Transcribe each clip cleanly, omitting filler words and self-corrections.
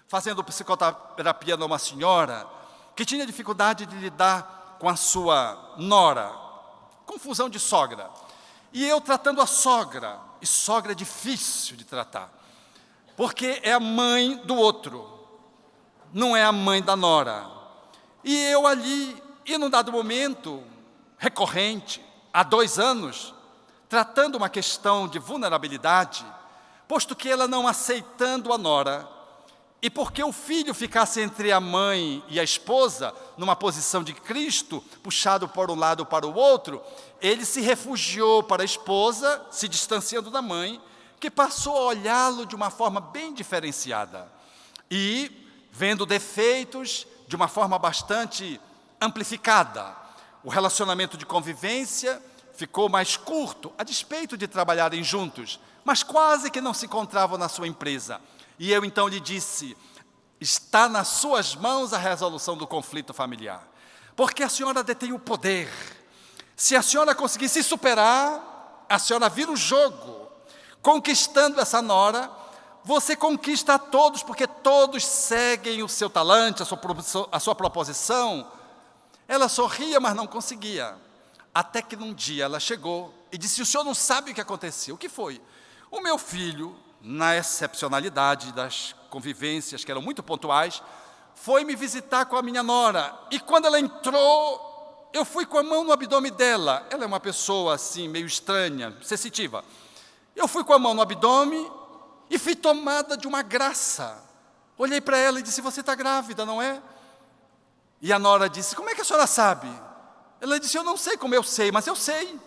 fazendo psicoterapia numa senhora que tinha dificuldade de lidar com a sua nora, confusão de sogra. E eu tratando a sogra, e sogra é difícil de tratar, porque é a mãe do outro, não é a mãe da nora. E eu ali, e num dado momento, recorrente, há 2 anos, tratando uma questão de vulnerabilidade, posto que ela não aceitando a nora, e porque o filho ficasse entre a mãe e a esposa, numa posição de Cristo, puxado por um lado para o outro, ele se refugiou para a esposa, se distanciando da mãe, que passou a olhá-lo de uma forma bem diferenciada. E, vendo defeitos, de uma forma bastante amplificada. O relacionamento de convivência ficou mais curto, a despeito de trabalharem juntos, mas quase que não se encontravam na sua empresa. E eu então lhe disse, está nas suas mãos a resolução do conflito familiar, porque a senhora detém o poder. Se a senhora conseguir se superar, a senhora vira o jogo, conquistando essa nora, você conquista a todos, porque todos seguem o seu talante, a sua proposição. Ela sorria, mas não conseguia, até que num dia ela chegou e disse, o senhor não sabe o que aconteceu. O que foi? O meu filho, na excepcionalidade das convivências, que eram muito pontuais, foi me visitar com a minha nora, e quando ela entrou, eu fui com a mão no abdômen dela. Ela é uma pessoa assim, meio estranha, sensitiva. Eu fui com a mão no abdômen e fui tomada de uma graça. Olhei para ela e disse, você está grávida, não é? E a nora disse, como é que a senhora sabe? Ela disse, eu não sei como eu sei, mas eu sei.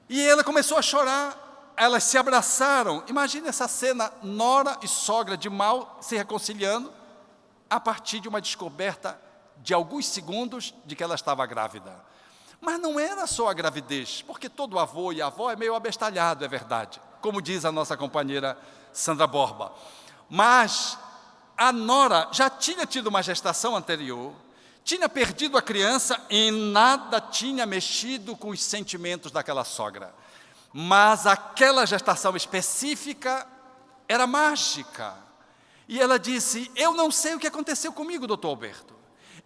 E ela começou a chorar. Elas se abraçaram. Imagine essa cena, nora e sogra de mal se reconciliando a partir de uma descoberta de alguns segundos de que ela estava grávida. Mas não era só a gravidez, porque todo avô e avó é meio abestalhado, é verdade, como diz a nossa companheira Sandra Borba. Mas a nora já tinha tido uma gestação anterior, tinha perdido a criança e nada tinha mexido com os sentimentos daquela sogra. Mas aquela gestação específica era mágica. E ela disse, eu não sei o que aconteceu comigo, doutor Alberto.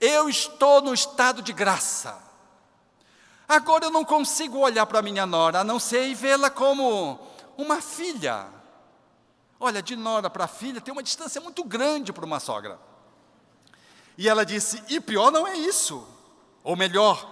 Eu estou no estado de graça. Agora eu não consigo olhar para minha nora, a não ser e vê-la como uma filha. Olha, de nora para filha tem uma distância muito grande para uma sogra. E ela disse, e pior não é isso. Ou melhor,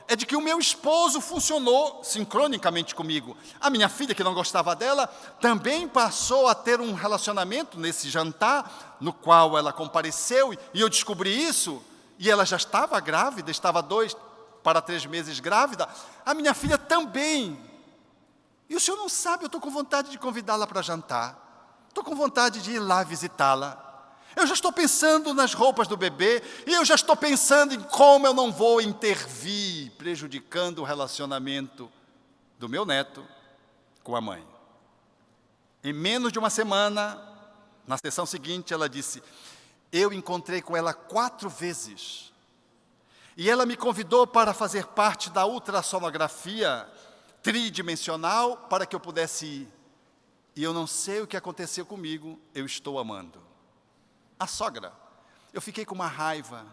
é de que o meu esposo funcionou sincronicamente comigo. A minha filha, que não gostava dela, também passou a ter um relacionamento nesse jantar, no qual ela compareceu, e eu descobri isso, e ela já estava grávida, estava 2 para 3 meses grávida. A minha filha também. E o senhor não sabe, eu estou com vontade de convidá-la para jantar. Estou com vontade de ir lá visitá-la. Eu já estou pensando nas roupas do bebê, e eu já estou pensando em como eu não vou intervir, prejudicando o relacionamento do meu neto com a mãe. Em menos de uma semana, na sessão seguinte, ela disse, eu encontrei com ela 4 vezes, e ela me convidou para fazer parte da ultrassonografia tridimensional, para que eu pudesse ir. E eu não sei o que aconteceu comigo, eu estou amando. A sogra, eu fiquei com uma raiva,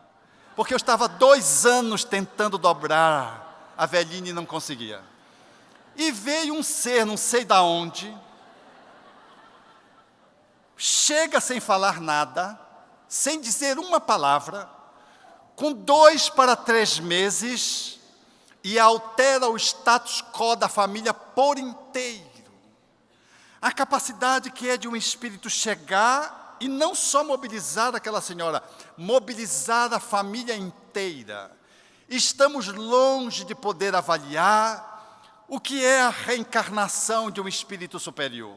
porque eu estava 2 anos tentando dobrar a velhinha e não conseguia. E veio um ser, não sei de onde, chega sem falar nada, sem dizer uma palavra, com 2 para 3 meses, e altera o status quo da família por inteiro. A capacidade que é de um espírito chegar e não só mobilizar aquela senhora, mobilizar a família inteira. Estamos longe de poder avaliar o que é a reencarnação de um espírito superior.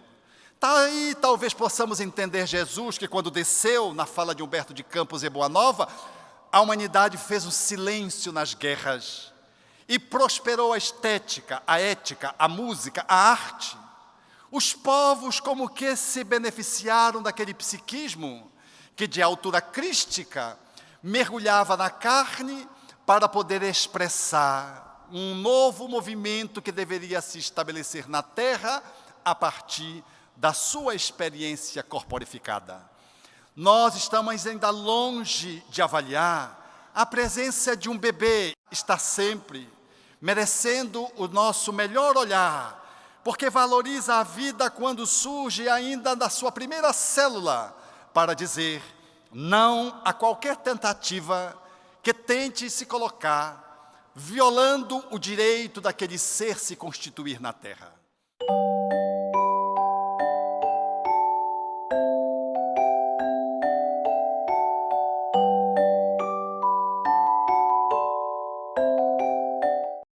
Aí talvez possamos entender Jesus, que quando desceu, na fala de Humberto de Campos e Boanova, a humanidade fez um silêncio nas guerras e prosperou a estética, a ética, a música, a arte. Os povos como que se beneficiaram daquele psiquismo que de altura crística mergulhava na carne para poder expressar um novo movimento que deveria se estabelecer na Terra a partir da sua experiência corporificada. nós estamos ainda longe de avaliar, a presença de um bebê está sempre merecendo o nosso melhor olhar, porque valoriza a vida quando surge ainda da sua primeira célula, para dizer não a qualquer tentativa que tente se colocar, violando o direito daquele ser se constituir na terra.